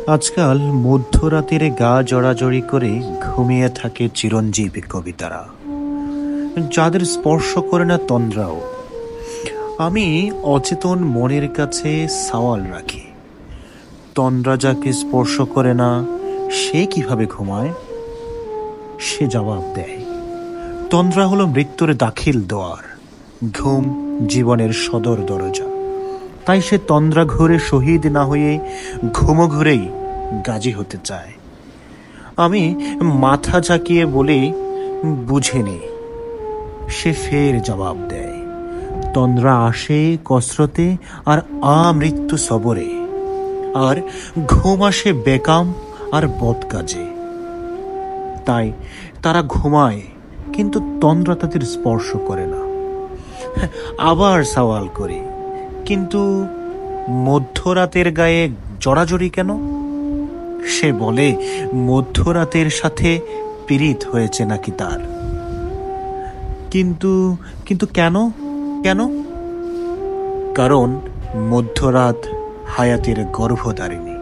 আজকাল মধ্যরাতের গা জড়াজড়ি করে ঘুমিয়ে থাকে চিরঞ্জীবী কবিতারা, যাদের স্পর্শ করে না তন্দ্রাও। আমি অচেতন মনের কাছে সওয়াল রাখি, তন্দ্রা যাকে স্পর্শ করে না সে কিভাবে ঘুমায়? সে জবাব দেয়, তন্দ্রা হলো মৃত্যুর দাখিল দোয়ার, ঘুম জীবনের সদর দরজা। তাই সে তন্দ্রা ঘুরে শহীদ না হয়ে ঘুমো ঘুরেই গাজী হতে চায়। আমি মাথা ঝাঁকিয়ে বলি, বুঝেনি। সে ফের জবাব দেয়, তন্দ্রা আসে কসরতে আর আমৃত্যু সবরে, আর ঘুম আসে বেকাম আর বদকাজে। তাই তারা ঘুমায়, কিন্তু তন্দ্রা তাদের স্পর্শ করে না। আবার সওয়াল করি, কিন্তু মধ্যরাতের গায়ে জড়াজড়ি কেন? সে বলে, মধ্যরাতের সাথে পীড়িত হয়েছে নাকি তার। কিন্তু কিন্তু কেন কেন? কারণ মধ্যরাত হায়াতের গর্ভধারিণী।